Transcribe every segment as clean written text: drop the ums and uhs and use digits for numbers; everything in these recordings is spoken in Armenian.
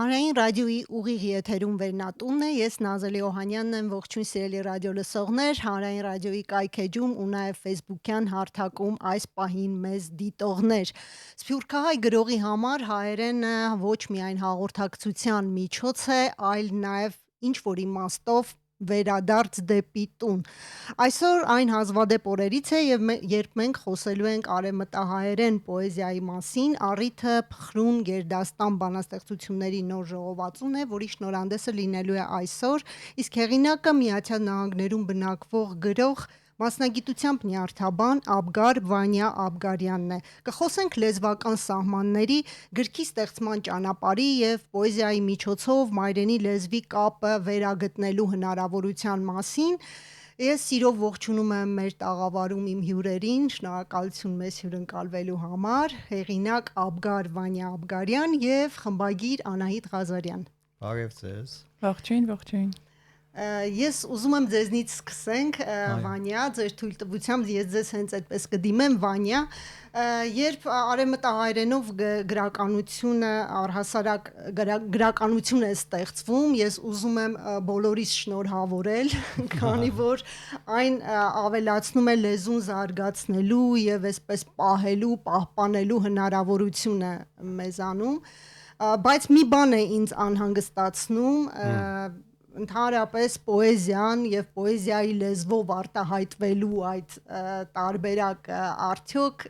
Հանրային ռադիոյի ուղիղ եթերում վերնատունն է, ես Նազելի Օհանյանն եմ, ողջույն սիրելի ռադիո լսողներ, Հանրային ռադիոյի կայքեջում ու նաև Facebook-յան հարթակում այս պահին մեզ դիտողներ։ Սփյուռքահայ գրողի համար հայերենը ոչ միայն հաղորդակցության միջոց է, այլ նաև ինչ-որ իմաստով վերադարձ դեպի տուն։ Այսօր այն հազվադեպ օրերից է, երբ մենք խոսելու ենք արևմտահայերեն պոեզիայի մասին, առիթը Փխրուն գերդաստան բանաստեղծությունների նոր ժողովածուն է, որի շնորհանդեսը լինելու է այսօր, իսկ հեղինակը Միացյալ Նահանգներում բնակվող գրող, մասնագիտությամբ նյարդաբան Աբգար Վանյա Աբգարյանն է։ Կխոսենք լեզվական սահմանների, գրքի ստեղծման ճանապարհի եւ պոեզիայի միջոցով մայրենի լեզվի կապը վերագտնելու հնարավորության մասին։ Ես սիրով ողջունում եմ մեր տաղավարում իմ հյուրերին, շնորհակալություն մեզ հյուրընկալվելու համար, հեղինակ Աբգար Վանյա Աբգարյան եւ խմբագիր Անահիտ Ղազարյան։ Բարև ձեզ։ Ողջույն։ Ես ուզում եմ ձեզնից սկսենք, Վանյա, ձեր թույլտվությամբ ես ձեզ հենց այդպես կդիմեմ, Վանյա, երբ արևմտահայերենով գրականությունը առհասարակ գրականություն է ստեղծվում, ես ուզում եմ բոլորիս շնորհավորել, քանի որ այն ավելացնում է լեզուն զարգացնելու եւ այսպես պահելու, պահպանելու հնարավորությունը մեզանում, բայց մի բան է ինձ անհանգստացնում, ընդհանրապես պոեզիան եւ պոեզիայի լեզվով արտահայտվելու այդ տարբերակը արդյոք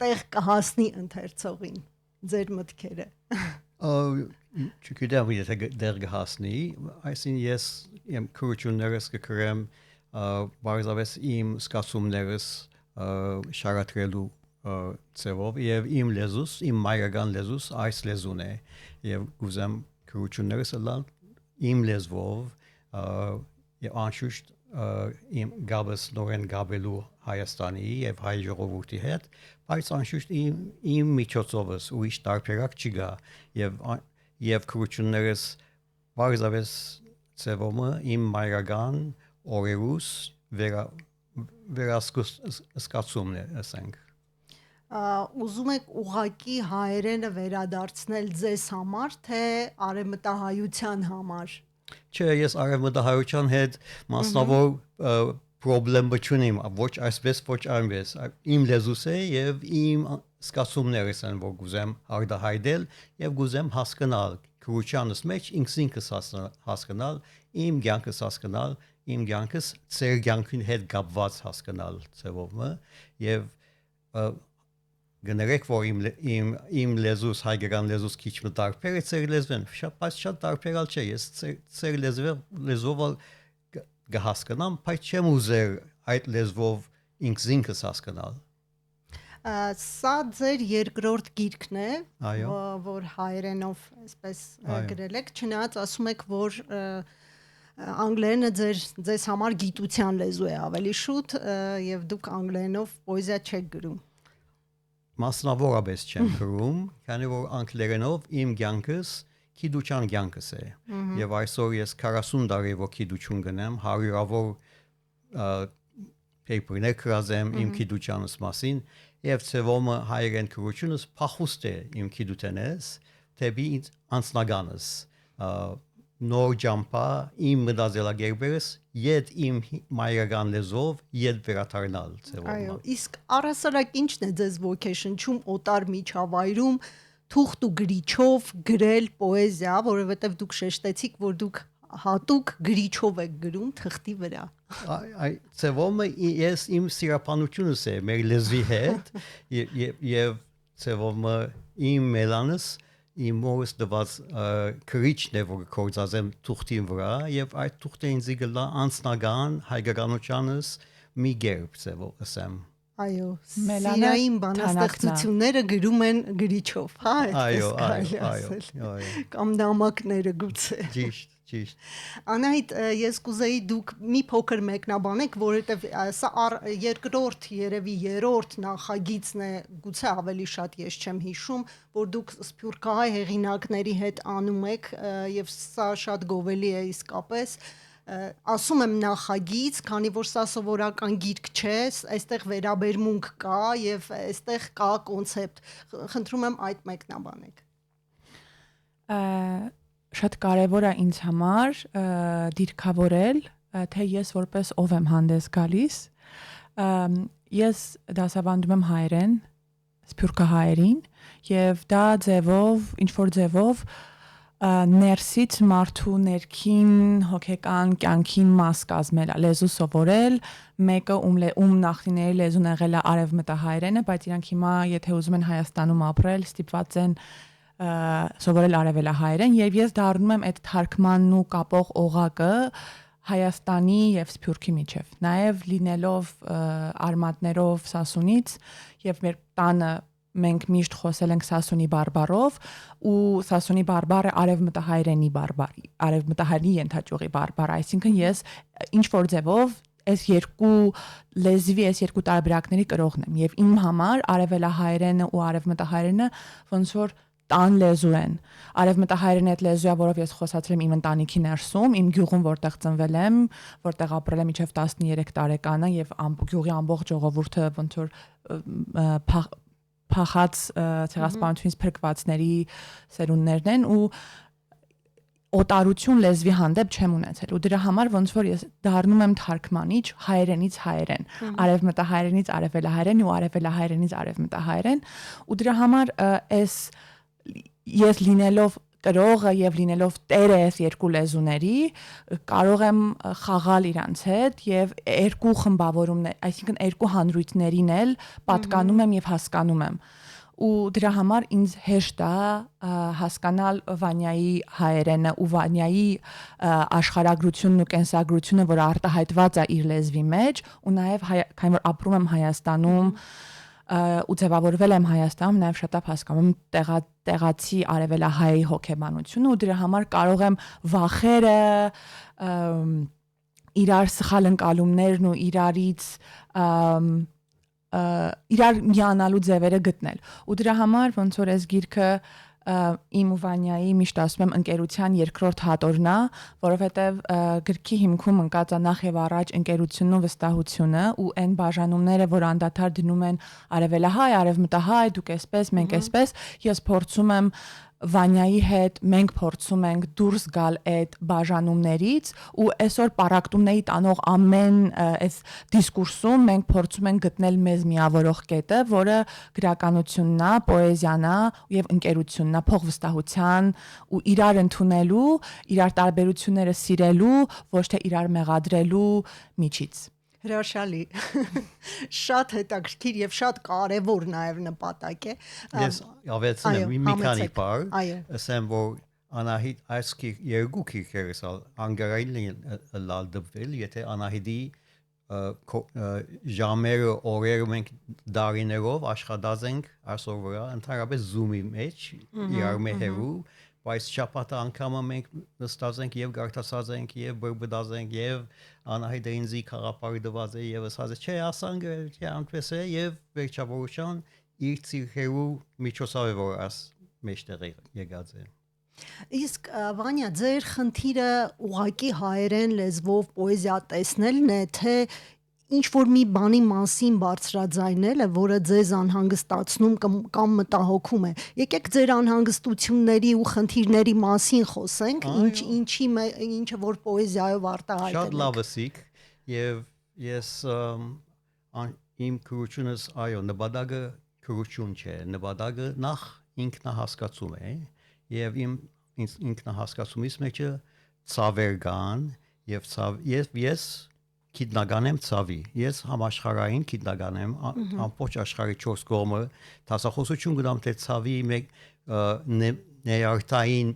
տեղ կհասնի ընթերցողին, ձեր մտքերը։ Չգիտեմ եթե դեր կհասնի, այսինքն ես իմ քրություններս կգրեմ բարձրապես իմ զգացումներս շարադրելու ձևով եւ իմ լեզուս, իմ մայրական լեզուս այս լեզուն է եւ ուզեմ քրություններս լալ իմ լեզվով եւ անշուշտ իմ գաբս նորեն գաբելու Հայաստանի եւ հայ ժողովրդի հետ, բայց անշուշտ իմ միջոցովս ուրիշ տարբերակ չկա եւ քրություններս բարձրապես ձևումը իմ մայրական օրերուս վերահսկացումն է, ասենք։ Ուզում եք ուղակի հայերենը վերադարձնել ձեզ համար, թե արևմտահայության համար։ Չէ, ես արևմտահայության հետ մասնավոր պրոբլեմ չունեմ, ոչ այսպես, ոչ այնպես։ Իմ լեզուս է եւ իմ զգացումներս են, որ գուզեմ արտահայտել եւ գուզեմ հասկանալ քրությանս մեջ ինքս հասկանալ, իմ կյանքս հասկանալ, իմ կյանքս ծեր կյանքին հետ կապված հասկանալ ձևովը եւ գներեք որ իմ լեզուս հայկական լեզուս քիչ մտարբեր է ծեր լեզվեն, բայց շատ տարբերալ չէ, ես ծեր լեզվով կհասկանամ, բայց չեմ ուզեր այդ լեզվով ինքս հասկանալ։ Սա ձեր երկրորդ գիրքն է, Այո։ որ հայերենով այսպես գրել եք, չնայած ասում եք, որ անգլերենը ձեզ համար գիտության լեզու է ավելի շուտ եւ դուք անգլերենով պոեզիա չեք գրում։ Մասնավորապես չեմ գրում, քանի որ անգլերենով իմ կյանքս գիտության կյանքս է եւ այսօր ես 40 տարի որ գիտություն գնեմ, հարյուրավոր paper-ներ գրազեմ իմ գիտությանս մասին եւ ծևոմը հայերեն գրությունս փախուստ է իմ գիտութենես, դեպի անձնականս նոր ջամփա իմ մտածելակերպերս իդ իմ մայրական լեզվով իդ վերադառնալ ծևոմը։ Այո, իսկ առհասարակ ի՞նչն է ձեզ ոգեշնչում օտար միջավայրում թուղթ ու գրիչով գրել պոեզիա, որովհետև դուք շեշտեցիք, որ դուք հատուկ գրիչով եք գրում թղթի վրա։ Այ ծևոմը ես իմ սիրապանությունս է մեր լեզվի հետ եւ ծևոմը իմ մելանս իմ մորս դված քրիչն է որ կորցազեմ թուղթին վրա եւ այդ թուղթը ինձ գլա անձնական հայկականությանս մի գերբ ծևով ասեմ։ Այո, սիրային բանաստեղծությունները գրում են գրիչով, հա, այդպես այո։ Կամ նամակները գուցե։ Ճիշտ։ Անահիտ, ես կուզեի դուք մի փոքր մեկնաբանեք, որովհետև սա երկրորդ, երևի երրորդ նախագիծն է, գուցե ավելի շատ ես չեմ հիշում, որ դուք սփյուռքահայ հեղինակների հետ անում եք եւ սա շատ գովելի է իսկապես։ Ասում եմ նախագիծ, քանի որ սա սովորական գիրք չէ, այստեղ վերաբերմունք կա եւ այստեղ կա կոնցեպտ։ Խնդրում եմ այդ մեկնաբանեք։ շատ կարևոր է ինձ համար դիրքավորել, թե ես որպես ով եմ հանդես գալիս։ Ես դասավանդում եմ հայերեն, սփյուռքահայերին, եւ դա ինչ որ ձևով ներսից մարդու ներքին հոգեկան կյանքին մաս կազմել, լեզու սովորել, մեկը ում նախնիների լեզուն եղել է արևմտահայերենը, բայց իրանք հիմա եթե ուզում են Հայաստանում ապրել, ստիպված են սովորել արևելահայերեն, եւ ես դառնում եմ այդ թարգմանն ու կապող օղակը Հայաստանի եւ Սփյուռքի միջև։ Նաեւ լինելով արմատներով Սասունից եւ մեր տանը մենք միշտ խոսել ենք Սասունի բարբառով ու Սասունի բարբառը արևմտահայերենի բարբառ, արևմտահայերենի ենթաճյուղի բարբառ, այսինքն ես ինչ որ ձևով այս երկու լեզվի, այս երկու տարբերակների կրողն եմ եւ իմ համար արևելահայերենը ու արևմտահայերենը ոնց որ տան լեզու են։ Արևմտահայերենը այդ լեզուա, որով ես խոսացել եմ իմ ընտանիքի ներսում, իմ գյուղում, որտեղ ծնվել եմ, որտեղ ապրել եմ մինչև 13 տարեկանը եւ գյուղի ամբողջ ժողովուրդը ոնց որ փախած ցեղասպանությունից փրկվածների սերունդներն են ու օտարություն լեզվի հանդեպ չեմ ունեցել ու դրա համար ոնց որ ես դառնում եմ թարգմանիչ հայերենից հայերեն, արևմտահայերենից արևելահայերեն ու արևելահայերենից արևմտահայերեն ու դրա համար ես լինելով կրողը եւ լինելով տերը այս երկու լեզուների կարող եմ խաղալ իրանց հետ եւ երկու խմբավորումներ, այսինքն երկու հանրույթներին էլ պատկանում եմ եւ հասկանում եմ ու դրա համար ինձ հեշտ է հասկանալ Վանյայի հայերենը ու Վանյայի աշխարհագրությունն ու կենսագրությունը, որը արտահայտված է իր լեզվի մեջ ու նաեւ քանի որ ապրում եմ Հայաստանում ու ձևավորվել եմ Հայաստանում, նաև շատ հասկանում եմ տեղացի արևելահայի հոգեբանությունը ու դրա համար կարող եմ վախերը, իրար սխալ ընկալումներն ու իրար միանալու ձևերը գտնել։ Ու դրա համար ոնց որ այս գիրքը իմ ու Վանյայի միշտ ասում եմ ընկերության երկրորդ հատորն է, որովհետև գրքի հիմքում ընկած է նախ եւ առաջ ընկերությունն ու վստահությունը ու այն բաժանումները, որ անդադար դնում են արևելահայ, արևմտահայ, դուք էսպես, մենք էսպես, ես փորձում եմ Վանյայի հետ մենք փորձում ենք դուրս գալ այդ բաժանումներից ու այսօր պարակտումների տանող ամեն այս դիսկուրսում մենք փորձում ենք գտնել մեզ միավորող կետը, որը գրականությունն է, պոեզիան է եւ ընկերությունն է, փոխվստահության ու իրար ընդունելու, իրար տարբերությունները սիրելու, ոչ թե իրար մեղադրելու միջից։ Հրաշալի, շատ հետաքրքիր եւ շատ կարեւոր նաեւ նպատակ է։ Ես ավելցնեմ մի քանի բառ, ասեմ որ Անահիտ այս երկու քիրքերս անգարային լալ դպվել, եթե Անահիտի ժամերը օրերը մենք դարիներով աշխատած ենք այսօր վրա, ընդհանրապես Zoom-ի մեջ իրար մեհերու բայց շաբաթը անգամը մենք նստած ենք եւ գարտացած ենք եւ բրբդած ենք եւ Անահիտը ինձի խաղապարի դված է եւ ասած է չէ ասան չէ անպես է եւ վերջավորության իր ցիրքերու միջոցով որ աս մեջտեղ եկած է Իսկ Վանյա ձեր խնդիրը ուղակի հայերեն լեզվով պոեզիա տեսնելն է թե ինչ որ մի բանի մասին բարձրաձայնելը, որը ձեզ անհանգստացնում կամ մտահոգում է։ Եկեք ձեր անհանգստությունների ու խնդիրների մասին խոսենք, ինչը որ պոեզիայով արտահայտել եք։ Շատ լավ ասիք եւ ես իմ քրությունս այո, նպատակը քրություն չէ, նպատակը նախ ինքնահասկացում է եւ իմ ինքնահասկացումից մեջը ցավեր կան եւ ես Քիդնական եմ ցավի։ Ես համաշխարհային քիդնական եմ, ամբողջ աշխարհի 4 կողմը դասախոսություն գտամ թե ցավի մեկ ներարտային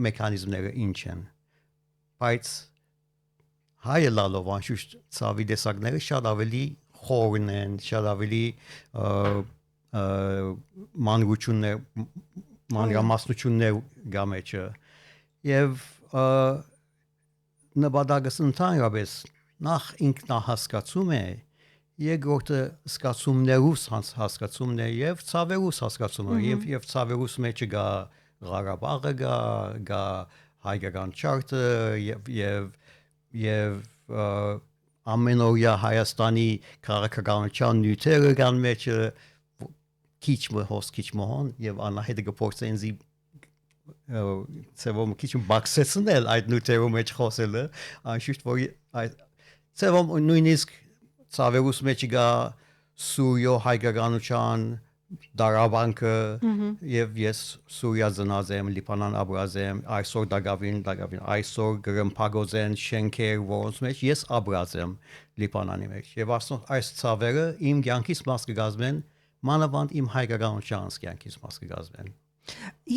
մեխանիզմները ինչ են։ Բայց հայը լալով անշուշտ ցավի տեսակները շատ ավելի խորն են, շատ ավելի մանրամասնություններ գամեջը եւ նպատակս ընդհանրապես նախ ինքնահասկացում է երկրորդը զգացումներուս հասկացումն է եւ ցավերուս հասկացումը եւ ցավերուս մեջը գա Ղարաբաղը գա հայկական չարտը եւ ամենօրյա Հայաստանի քաղաքականության նյութերը կան մեջը քիչ մոհոն եւ Անահիտը գործեն զի ծևոմ քիչ բաքսեցնել այդ նյութերու մեջ խոսելը անշուշտ որ այդ ծևոմ նույնիսկ ծավերուս մեջ գա Սուրյո հայկականության դարաբանքը եւ ես Սուրիա ծնած եմ Լիբանան ապրած եմ այսօր դակավին այսօր գրմփագոզեն շենքեր որոնց մեջ ես ապրած եմ Լիբանանի մեջ եւ այս ծավերը իմ կյանքից մաս կգազմեն մանավանդ իմ հայկականության կյանքից մաս կգազմեն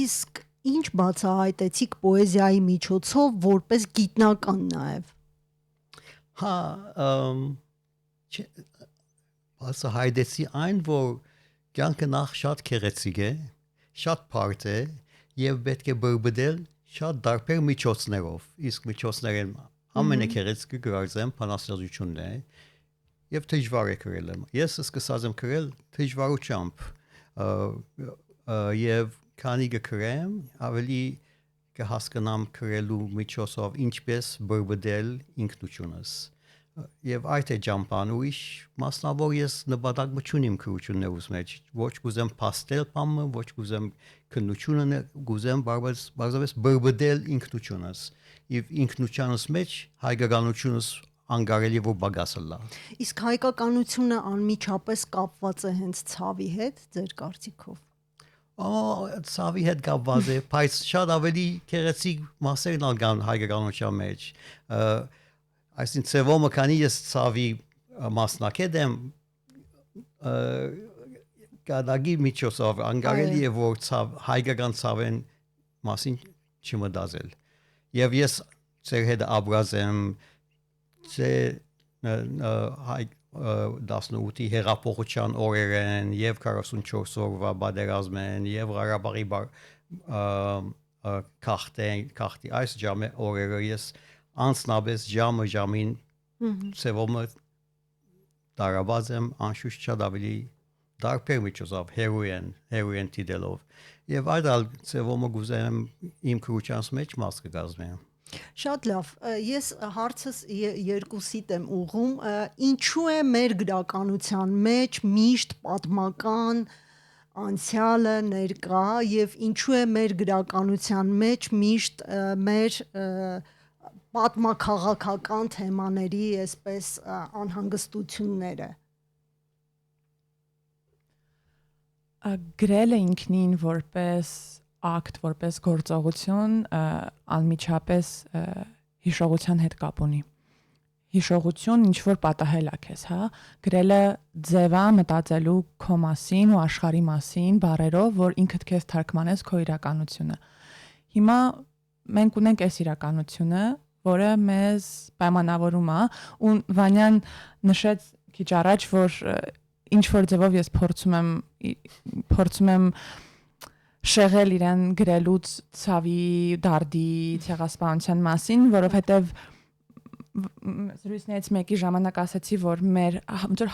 իսկ ինչ բացահայտեցիք պոեզիայի միջոցով որպես գիտնական նաեւ հա բացահայտեցի այն որ կյանքը նախ շատ քեղեցիկ է շատ բարդ է եւ պետք է բրբդել շատ դարբեր միջոցներով իսկ միջոցները ամենակեղեցիկը գրարձեմ բանաստեղծությունն է եւ դժվար է գրել ես սկսած եմ գրել դժվարությամբ եւ քանի գրեմ ավելի կհասկանամ գրելու միջոցով ինչպես բրբդել ինքնությունս եւ այդ է ջամփան ուրիշ մասնավոր ես նպատակ մչունիմ քրություններուս մեջ ոչ կուզեմ փաստել բամը ոչ կուզեմ քննությունը կուզեմ բարձրապես բրբդել ինքնությունս եւ ինքնությանս մեջ հայկականությունս անգարելի որ բագասլա իսկ հայկականությունը անմիջապես կապված է հենց ցավի հետ ձեր կարծիքով ցավի հետ կապված է բայց շատ ավելի քեղեցիկ մասերն ալգան հայկականության մեջ այսին ծևոմը քանի ես ցավի մասնակետ եմ կադագի միջոցով անգարելի է որ հայկական ցավեն մասին չմտածել եւ ես ծեր հետ ապրած եմ ծե 18-ի հեղափոխության օրերեն եւ 44 օրվա պատերազմեն եւ Ղարաբաղի քախտի այս ժամը օրերը ես անցնաբես ժամին ծևոմը դարաբաց եմ անշուշտ շատ ավելի դարբեր միջոցով հերոին տիդելով եւ այդ ծևոմը գուզեմ իմ քրուչանց մեջ մաս կգազմեմ Շատ լավ ես հարցս երկուսիդ եմ ուղում ինչու է մեր գրականության մեջ միշտ պատմական անցյալը ներկա եւ ինչու է մեր գրականության մեջ միշտ մեր պատմաքաղաքական թեմաների այսպես անհանգստությունները գրելը ինքնին որպես ակտ որպես գործողություն անմիջապես հիշողության հետ կապ ունի հիշողություն ինչ որ պատահել է քեզ հա գրելը ձևա մտածելու քո մասին ու աշխարհի մասին բառերով որ ինքդ քեզ թարգմանես քո իրականությունը հիմա մենք ունենք այս իրականությունը որը մեզ պայմանավորում է ու Վանյան նշեց քիչ առաջ որ ինչ որ ձևով ես փորձում եմ շեղել իրեն գրելուց ցավի դարդի ցեղասպանության մասին որովհետև զրույցներից մեկի ժամանակ ասացի որ մեր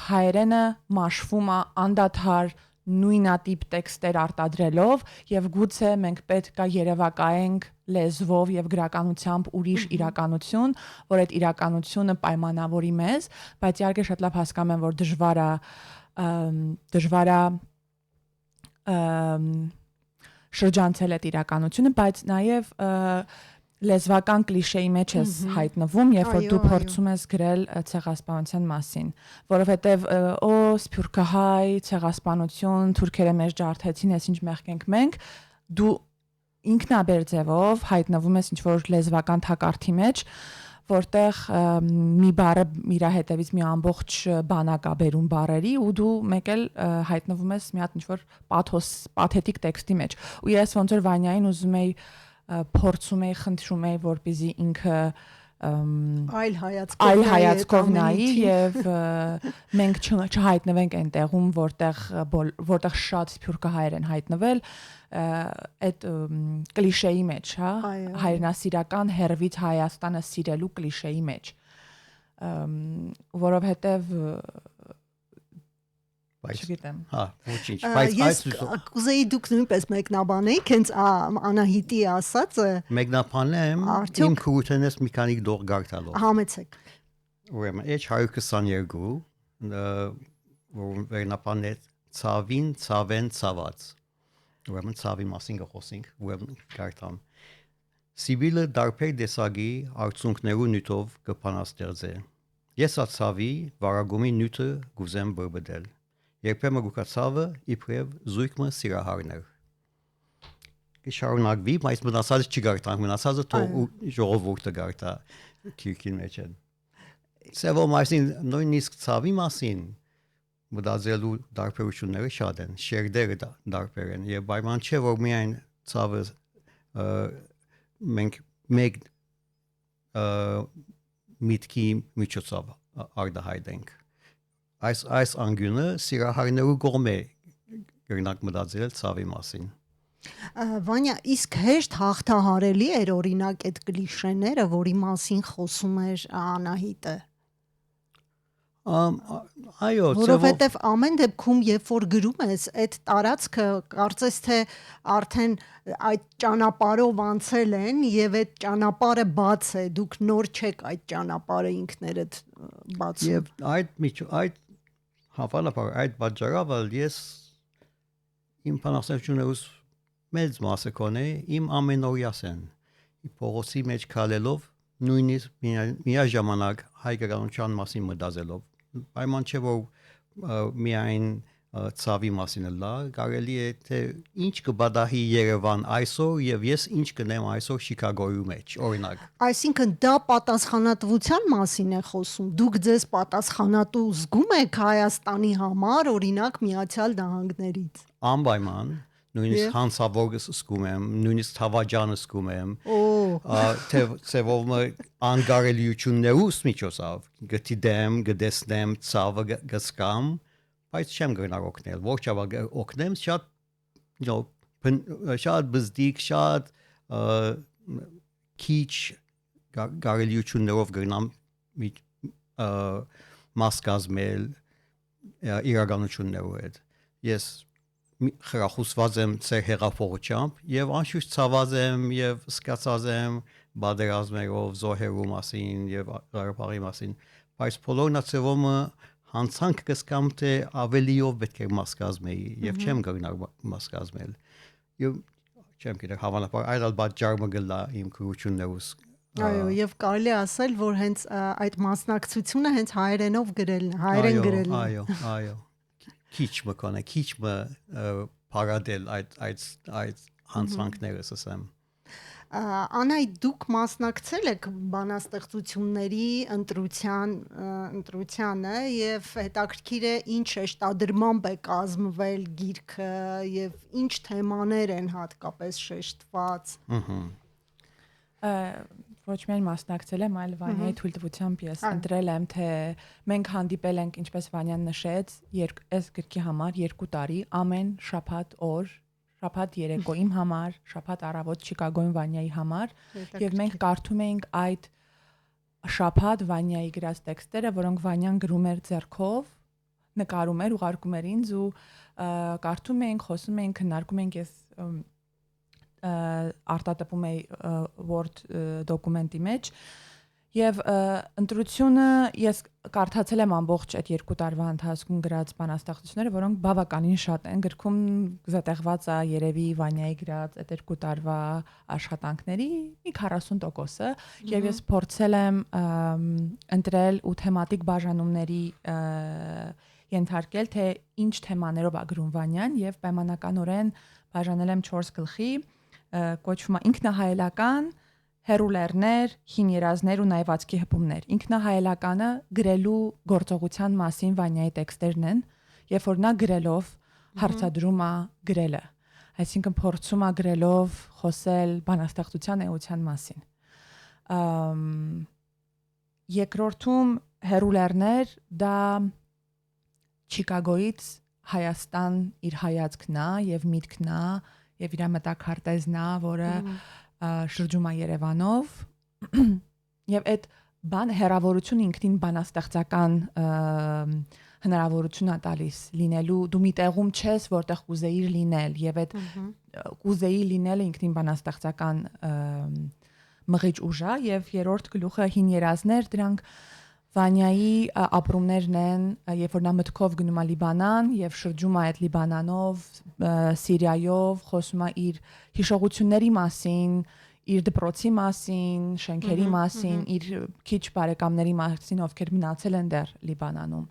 հայերենը մաշվում է անդադար նույնատիպ տեքստեր արտադրելով եւ գուցե մենք պետք է երևակայենք լեզվով եւ գրականությամբ ուրիշ իրականություն, որ այդ իրականությունը պայմանավորի մեզ, բայց իհարկե շատ լավ հասկանում եմ, որ դժվար է շրջանցել այդ իրականությունը, բայց նաեւ լեզվական կլիշեի մեջ ես հայտնվում, երբ որ դու փորձում ես գրել ցեղասպանության մասին, որովհետև սփյուռքահայ ցեղասպանություն, թուրքերը մեզ ջարդեցին, այս ինչ մեղք մենք, դու ինքնաբեր ձևով հայտնվում ես ինչ-որ լեզվական թակարդի մեջ, որտեղ մի բառը իր հետևից մի ամբողջ բանակ է բերում բառերի ու դու մեկ էլ հայտնվում ես մի հատ ինչ-որ պաթետիկ տեքստի մեջ։ Ու ես ոնց որ Վանյային ուզում եի փորձում էի խնդրում էի որպեսզի ինքը այլ հայացքով նայի եւ մենք չհայտնվենք այն տեղում որտեղ շատ սփյուռքահայեր են հայտնվել այդ կլիշեի մեջ, հա, հայրենասիրական հերվից Հայաստանը սիրելու կլիշեի մեջ, որովհետեւ չգիտեմ։ Հա, ոչինչ, բայց այս կուզեի դուք նույնպես մեկնաբանեիք հենց Անահիտի ասածը։ Մեկնաբանեմ իմ քրութենես մի քանի դող գարտալով։ Համեցեք։ Ուրեմն H122 որ վերնապանեց ցավին ցավեն ցաված։ ուրեմն ցավի մասին գխոսենք, ուրեմն կարդամ։ Սիբիլը դարբեր դեսագի արցունքներու նյութով կփանաստեղծե։ Ես ացավի վարագումի նյութը գուզեմ բրբդել։ Երբեմն գուկացավը իբրև զույգը սիրահարներ։ Կշարունակվի, բայց մնացածը չգարտանք, մնացածը թող ժողովուրդը գարտա քիրքին մեջ են։ Սեվո մասին նույնիսկ ցավի մասին մտածելու դարբերությունները շատ են, շերտերը դարբեր են եւ պայման չէ որ միայն ցավը մենք մեկ միտքի միջոցով արդահայտենք։ Այս անգյունը սիրահարներու կողմէ կրնակ մտածել ցավի մասին։ Վանյա, իսկ հեշտ հաղթահարելի էր օրինակ այդ կլիշեները, որի մասին խոսում էր Անահիտը։ Այո, որովհետև ամեն դեպքում երբ որ գրում ես այդ տարածքը կարծես թե արդեն այդ ճանապարհով անցել են եւ այդ ճանապարհը բաց է, դուք նոր չեք այդ ճանապարհը ինքներդ բացում։ Եվ այդ հավանաբար այդ պատճառով ես իմ բանաստեղծություններուս մեծ մասը կոնե իմ ամենօրյաս են։ Փողոցի մեջ քալելով նույնիսկ միաժամանակ հայկականության մասին մտածելով պայման չէ որ միայն ցավի մասին լա կարելի է թե ինչ կբադահի Երևան այսօր եւ ես ինչ կնեմ այսօր Շիկագոյի մեջ օրինակ Այսինքն դա պատասխանատվության մասին է խոսում դուք ձեզ պատասխանատու զգում եք Հայաստանի համար օրինակ Միացյալ Նահանգներից անպայման նույնիսկ հանցավոր զգում եմ նույնիսկ թավաջանը զգում եմ թեվով անկարելիություններուս միջոցով գտիդեմ գտեսնեմ ցավը գսկամ բայց չեմ գնալ օգնել ողջաբար օգնեմ շատ բզդիկ շատ քիչ կարելիություններով գնամ մաս կազմել իրականություններով հետ ես խրախուսված եմ ծեր հեղափոխությամբ եւ անշուշտ ցաված եմ եւ սկացած եմ բادرազմերով զոհերու մասին եւ Ղարաբաղի մասին բայց բոլորն ացեվոմը հանցանք կսկամ թե ավելիով պետք է մաս կազմեի եւ չեմ գնալ մաս կազմել եւ չեմ գիտեմ հավանաբար այլ պատճառը գլա իմ քրություններուս Այո, եւ կարելի ասել, որ հենց այդ մասնակցությունը հենց հայերենով գրելն է, հայերեն գրելն է։ Այո, քիչ մկոնե, քիչ մը փարադել այդ հանցանքները ասեմ։ Անայ դուք մասնակցել եք բանաստեղծությունների ընտրությանը եւ հետաքրքիր է ինչ շեշտադրմամբ է կազմվել գիրքը եւ ինչ թեմաներ են հատկապես շեշտված։ Ոչ միայն մասնակցել եմ, այլ Վանյայի թույլտվությամբ ես ընտրել եմ, թե մենք հանդիպել ենք, ինչպես Վանյան նշեց, այս գրքի համար 2 տարի, ամեն շաբաթ օր, շաբաթ երեկո իմ համար, շաբաթ առավոտ Շիկագոյին Վանյայի համար, եւ մենք կարդում էինք այդ շաբաթ Վանյայի գրած տեքստերը, որոնք Վանյան գրում էր ձեռքով, նկարում էր, ուղարկում էր ինձ ու կարդում էինք, խոսում էինք, քննարկում էինք ես արտատպում էի Word դոկումենտի մեջ եւ ընտրությունը ես կարդացել եմ ամբողջ այդ 2 տարվա ընթացքում գրած բանաստեղծությունները, որոնք բավականին շատ են, գրքում զետեղված է երևի Վանյայի գրած այդ 2 տարվա աշխատանքների մի 40%-ը եւ ես փորձել եմ ընտրել ու թեմատիկ բաժանումների ենթարկել, թե ինչ թեմաներով է գրում Վանյան եւ պայմանականորեն բաժանել եմ 4 գլխի կոչվում է ինքնահայելական, հերուլերներ, հին երազներ ու նայվածքի հպումներ։ Ինքնահայելականը գրելու գործողության մասին Վանյայի տեքստերն են, երբ որ նա գրելով հարցադրում է գրելը։ Այսինքն փորձում է գրելով խոսել բանաստեղծության էության մասին։ Երկրորդում հերուլերներ դա Շիկագոյից Հայաստան իր հայացքն է եւ միտքն է եւ իր մտաքարտեզն է, որը շրջում է Երևանով եւ այդ հերավորությունը ինքնին բանաստեղծական հնարավորություն է տալիս լինելու դու մի տեղում չես որտեղ կուզեիր լինել եւ այդ կուզեի լինելը ինքնին բանաստեղծական մղիչ ուժ է եւ երրորդ գլուխը հին երազներ դրանք Վանյայի ապրումներն են, երբ որ նա մտքով գնում է Լիբանան եւ շրջում է այդ Լիբանանով, Սիրիայով, խոսում է իր հիշողությունների մասին, իր դպրոցի մասին, շենքերի մասին, իր քիչ բարեկամների մասին, ովքեր մնացել են դեռ Լիբանանում։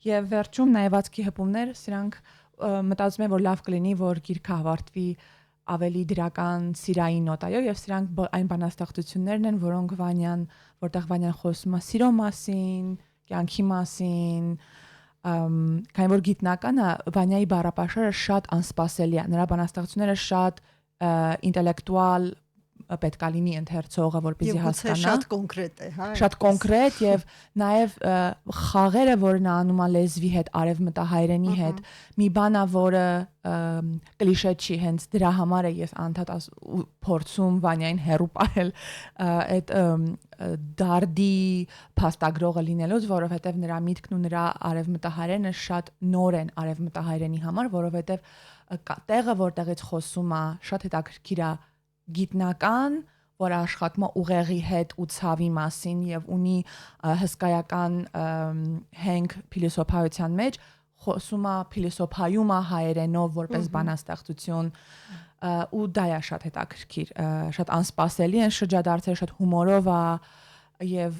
Եվ վերջում նայվածքի հպումներ, սրանք մտածում եմ, որ լավ կլինի, որ գիրքը ավարտվի ավելի դրական սիրային նոտայով եւ սրանք այն բանաստեղծություններն են, որոնք որտեղ Վանյան խոսում է սիրո մասին, կյանքի մասին, քանի որ գիտնականը Վանյայի բառապաշարը շատ անսպասելի է, նրա բանաստեղծությունները շատ ինտելեկտուալ պետք է լինի ընթերցողը, որպեսզի հասկանա։ Շատ կոնկրետ է, հա։ Շատ կոնկրետ եւ նաեւ խաղերը, որ նա անում է լեզվի հետ, արևմտահայերենի հետ, մի բան է, որը կլիշե չի, հենց դրա համար է ես անդադ փորձում Վանյային հերու պահել այդ դարդի փաստագրողը լինելուց, որովհետեւ նրա միտքն ու նրա արևմտահայերենը շատ նոր են արևմտահայերենի համար, որովհետեւ տեղը, որտեղից խոսում է, շատ հետաքրքիր է գիտնական, որ աշխատում է ուղեղի հետ ու ցավի մասին եւ ունի հսկայական հենք փիլիսոփայության մեջ, խոսում է փիլիսոփայում է հայերենով որպես բանաստեղծություն ու դա է շատ հետաքրքիր, շատ անսպասելի են շրջադարձերը, շատ հումորով է եւ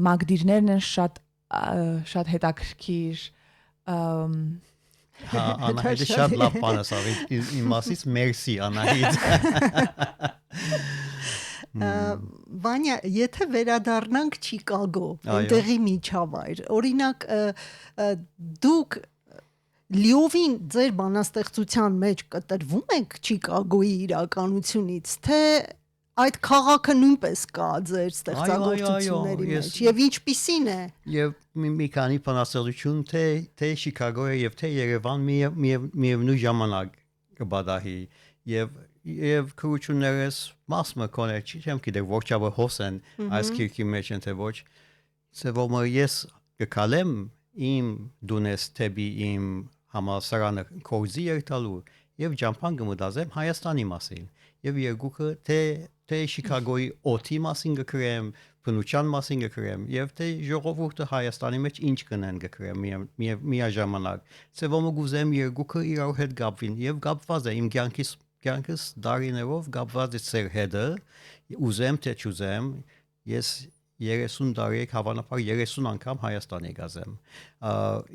մագդիրներն են շատ հետաքրքիր Հա, Անահիտը շատ լավ բան ասավ, իմ մասից մերսի Անահիտ։ Վանյա, եթե վերադառնանք Չիկագո, այնտեղի միջավայր, օրինակ դուք լիովին ձեր բանաստեղծության մեջ կտրվում եք Չիկագոյի իրականությունից, թե այդ քաղաքը նույնպես կա ձեր ստեղծագործությունների մեջ եւ ինչպիսին է։ Եվ մի քանի բանաստեղծություն թե Շիկագոյը եւ թե Երևան միևնույն ժամանակ կբադահի եւ քրություններս մասը կոնե չեմ գիտեմ որչաբը հոսեն այս քիրքի մեջ են թե ոչ ծեվում ես կկալեմ իմ դունես թեբի իմ համալսարանը կորզի երթալու եւ ջամփան կմտածեմ Հայաստանի մասին եւ երկուքը թե Շիկագոյի օթի մասին գկրեմ, բնության մասին գկրեմ եւ թե ժողովուրդը Հայաստանի մեջ ինչ կնեն գկրեմ միաժամանակ։ Ծեվում գուզեմ երկուքը իրար հետ գապվին եւ գապված է իմ կյանքս դարիներով գապված է ծեր հետը, ուզեմ թե չուզեմ, ես 30 տարի հավանաբար 30 անգամ Հայաստանի գազեմ։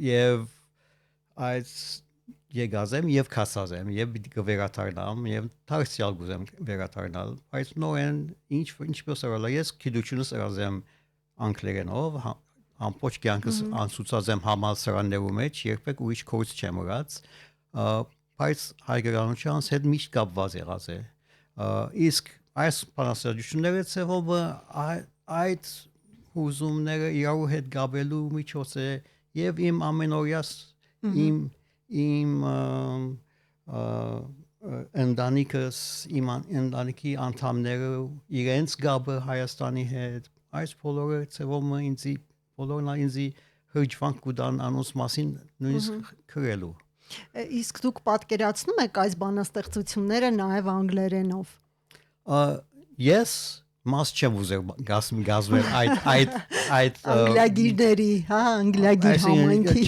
Եվ այս եկազեմ եւ քասազեմ եւ կվերաթարնամ եւ դարձյալ գուզեմ վերաթարնալ բայց նորեն ինչպես արել ես գիտությունս արազեմ անգլերենով ամբողջ կյանքս անցուցած եմ համալսարաններում մեջ երբեք ուրիշ կուրս չեմ ուրած բայց հայկականության հետ միշտ կապված եղած է իսկ այս բանաստեղծությունները ծեվում այդ հուզումները իրար հետ գաբելու միջոց է եւ իմ ամենօրյաս իմ ընտանիքս իմ ընտանիքի անդամները իրենց գաբը Հայաստանի հետ այս բոլորը ծեվում բոլորն ինձ հրճվանք կուտան անոնց մասին նույնիսկ քրելու Իսկ դուք պատկերացնում եք այս բանաստեղծությունները նաև անգլերենով Ես մաս չեմ ուզել գազմել այդ անգլիագիրների, հա, անգլիագիր համայնքի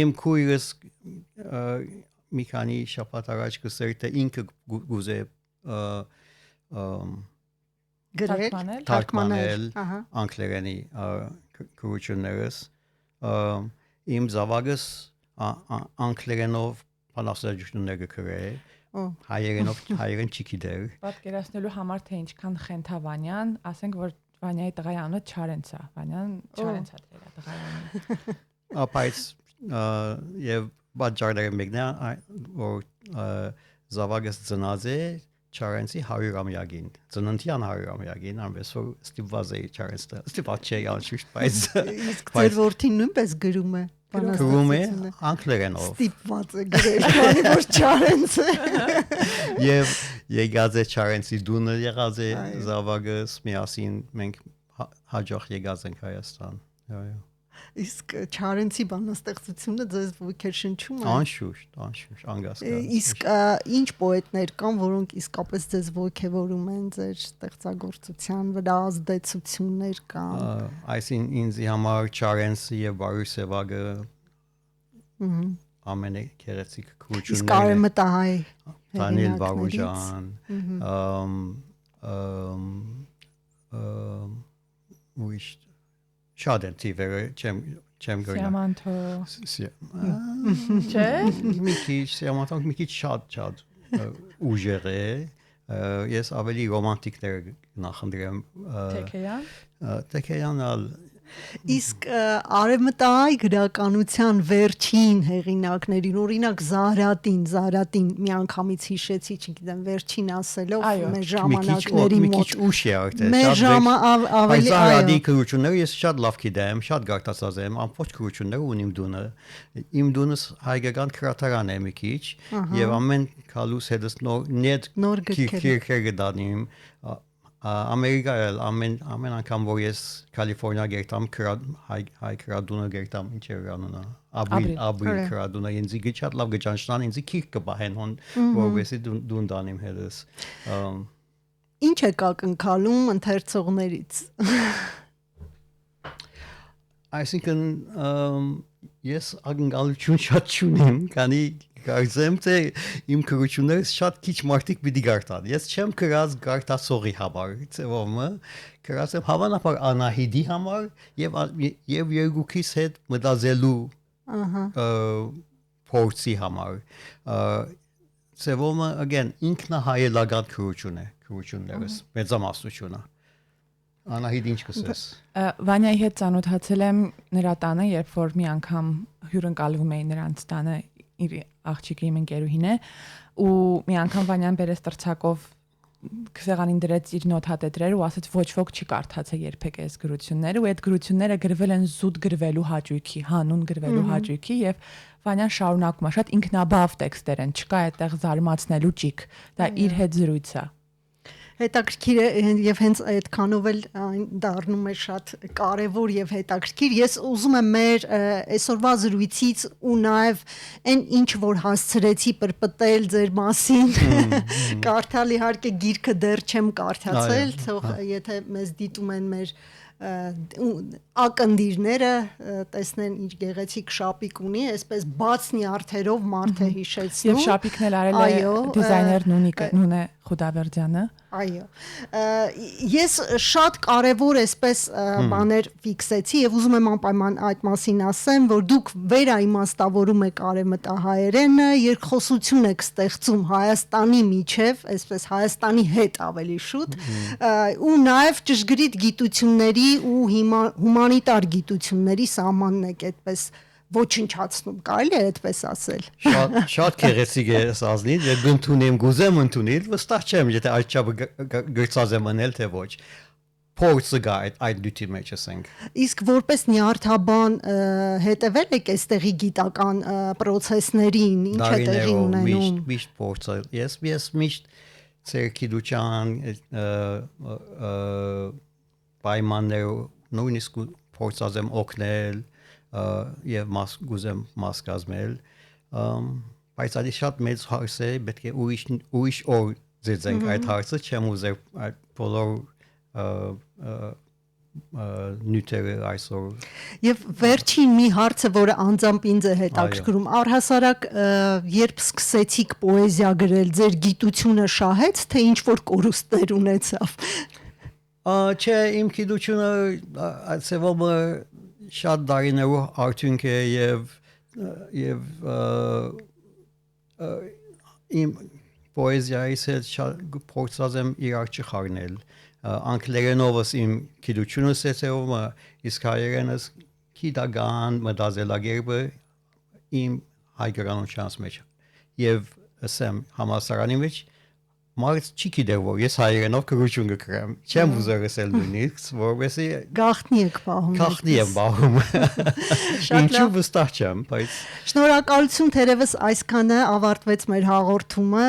իմ քույրս մի քանի շաբաթ առաջ գսեր թե ինքը գուզե թարգմանել անգլերենի քրություններս իմ զավակս անգլերենով բանաստեղծություններ գրել հայերեն չգիտեր պատկերացնելու համար թե ինչքան Խենթավանյան, ասենք որ Վանյայի տղայի անունը Չարենց է, Վանյան Չարենց է դրա տղայի անունը։ Բայց եւ բաժարները մեկն է որ զավակս ծնած է Չարենցի 100-ամյակին, ծննդյան 100-ամյակին, անվես որ ստիպված է Չարենցը, ստիպված չէ անշուշտ, բայց իսկ ձեր որդին նույնպես գրում է Գրում է անգլերենով։ Ստիպված է գրել, քանի որ Չարենց է։ Եվ եկած է Չարենցի դունը եղած է զավակս միասին մենք հաջող եկած ենք Հայաստան։ Իսկ Չարենցի բանաստեղծությունը ձեզ ոգեշնչում է։ Անշուշտ, անգասկար։ Իսկ ինչ պոետներ կան, որոնք իսկապես ձեզ ոգևորում են ձեր ստեղծագործության վրա, ազդեցություններ կան։ Այսինքն ինձ համար Չարենցը եւ Բարույր Սևագը ամենագեղեցիկ քրություններն են։ Իսկ արևմտահայ Դանիել Վարուժան, ուրիշ շատ են թիվերը չեմ գրնա։ Սիամանթո։ Չէ։ Մի քիչ Սիամանթոն մի քիչ շատ ուժեղ է։ Ես ավելի ռոմանտիկներ նախընտրեմ։ Թեքեյան Իսկ արևմտահայ գրականության վերջին հեղինակներին, օրինակ Զարատին միանգամից հիշեցի, չգիտեմ, վերջին ասելով մեր ժամանակների մոտ։ Մի քիչ ուշ է արդեն։ Մեր ժամը ավելի այո։ Քրությունները ես շատ լավ գիտեմ, շատ գարտացած եմ, ամբողջ քրությունները ունիմ դունը։ Իմ դունս հայկական քրատարան է մի քիչ, եւ ամեն քալուս հետս նոր քիրքեր գտանիմ։ Ամերիկայել ամեն անգամ որ ես Կալիֆոռնիա գերտամ հայ քրադունը գերտամ ինչեր անունը ապրիլ քրադունը ինձ գիչատ լավ գճանշնան ինձ քիրք կբահեն որովհետեւ դուն դանիմ հետս Ինչ է կակնքալում ընթերցողներից Այսինքն ես ակնկալություն շատ չունեմ քանի Կարծեմ թե իմ քրությունները շատ քիչ մարդիկ պիտի գարտան։ Ես չեմ գրած գարտացողի համար, ծևոմը, գրած եմ հավանաբար Անահիտի համար եւ երկուքիս հետ մտածելու փորձի համար։ Ծևոմը again ինքնահայելական քրություն է, քրություններս, մեծամասնությունը։ Անահիտ ինչ կսես։ Վանյայի հետ ծանոթացել եմ նրա տանը, երբ որ մի անգամ հյուրընկալվում էի նրանց տանը իր աղջիկի իմ ընկերուհին է ու մի անգամ Վանյան բերեց տրցակով քսեղանին դրեց իր նոթատետրերը ու ասաց ոչ ոք չի կարդացել երբեք այս գրությունները ու այդ գրությունները գրվել են զուտ գրվելու հաճույքի, հանուն գրվելու հաճույքի եւ Վանյան շարունակում է շատ ինքնաբավ տեքստեր են, չկա այդտեղ զարմացնելու ճիք, դա իր հետ զրույց է։ Հետաքրքիր է եւ հենց այդքանով էլ դառնում է շատ կարեւոր եւ հետաքրքիր։ Ես ուզում եմ մեր այսօրվա զրույցից ու նաեւ այն ինչ որ հասցրեցի պրպտել ձեր մասին կարդալ իհարկե գիրքը դեռ չեմ կարդացել, թող եթե մեզ դիտում են մեր ակնդիրները տեսնեն իր գեղեցիկ շապիկ ունի, այսպես բաց նյարդերով մարդ է հիշեցնում։ Եվ շապիկն էլ արել է դիզայներն Նունե Խուդավերդյանը։ Այո։ Ես շատ կարևոր այսպես բաներ ֆիքսեցի եւ ուզում եմ անպայման այդ մասին ասեմ, որ դուք վերաիմաստավորում եք արևմտահայերենը, երկխոսություն եք ստեղծում Հայաստանի միջև, այսպես Հայաստանի հետ ավելի շուտ, ու նաեւ ճշգրիտ գիտությունների ու հումանիտար գիտությունների սահմանն եք այդպես ոչնչացնում, կարելի է այդպես ասել։ Շատ գեղեցիկ է ասածին, եթե դու ընդունեմ գուզեմ ընդունել, վստահ չեմ, եթե այդ չափը գրծած եմ անել թե ոչ։ Փորձը գա այդ դյութի մեջ ասենք։ Իսկ որպես նյարդաբան հետևել եք այստեղի գիտական process-ներին, ինչ է տեղի ունենում։ Միշտ փորձը։ Ես միշտ ցերկիդուչան պայմաններ նույնիսկ փորձած եմ օգնել եւ գուզեմ մաս կազմել բայց այդ շատ մեծ հարց է պետք է ուրիշ օր ձեզենք այդ հարցը չեմ ուզել այդ բոլոր նյութերը այսօր եւ վերջին մի հարցը որը անձամբ ինձ է հետաքրքրում առհասարակ երբ սկսեցիք պոեզիա գրել ձեր գիտությունը շահեց թե ինչ որ կորուստներ ունեցավ Չէ, իմ գիտությունը այսևոմը շատ դարիներով արդյունք է եւ իմ պոեզիայից հետ շատ փորձած եմ իրար չխառնել անգլերենովս իմ գիտությունս էսևոմը իսկ հայերենս գիտական մտածելակերպը իմ հայ գրականության մեջ եւ ասեմ համասարանի մեջ մարդ չի գիտեր որ ես հայերենով քրություն կգրեմ չեմ ուզել ասել նույնիսկ որովհետեւ գախնի եք պահում գախնի եմ պահում ինչու վստահ չեմ բայց շնորհակալություն թերևս այսքանը ավարտվեց մեր հաղորդումը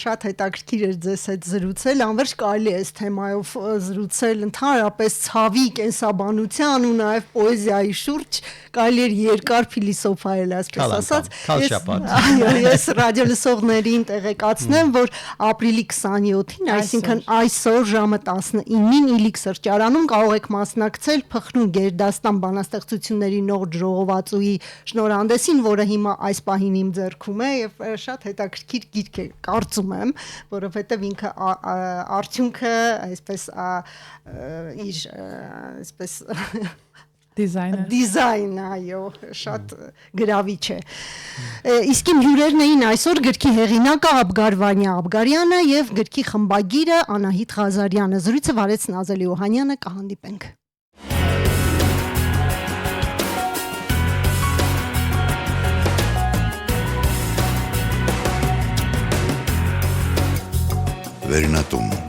շատ հետաքրքիր էր ձեզ հետ զրուցել անվերջ կարելի է այս թեմայով զրուցել ընդհանրապես ցավի կենսաբանության ու նաև պոեզիայի շուրջ կարելի է երկար փիլիսոփայել այսպես ասած այո ես ռադիո լսողներին տեղեկացնեմ որ ապրիլի 27-ին այսինքն այսօր ժամը 19-ին Իլիկ սրճարանում կարող եք մասնակցել Փխրուն Գերդաստան բանաստեղծությունների նոր ժողովածուի շնորհանդեսին որը հիմա այս պահին իմ ձեռքում է եւ շատ հետաքրքիր գիրք է կարծում եմ որովհետեւ ինքը արդյունքը այսպես իր այսպես դիզայն այո շատ գրավիչ է իսկ իմ հյուրերն էին այսօր գրքի հեղինակը Աբգար Վանյա Աբգարյանը եւ գրքի խմբագիրը Անահիտ Ղազարյանը զրույցը վարեց Նազելի Օհանյանը կհանդիպենք Վերնատուն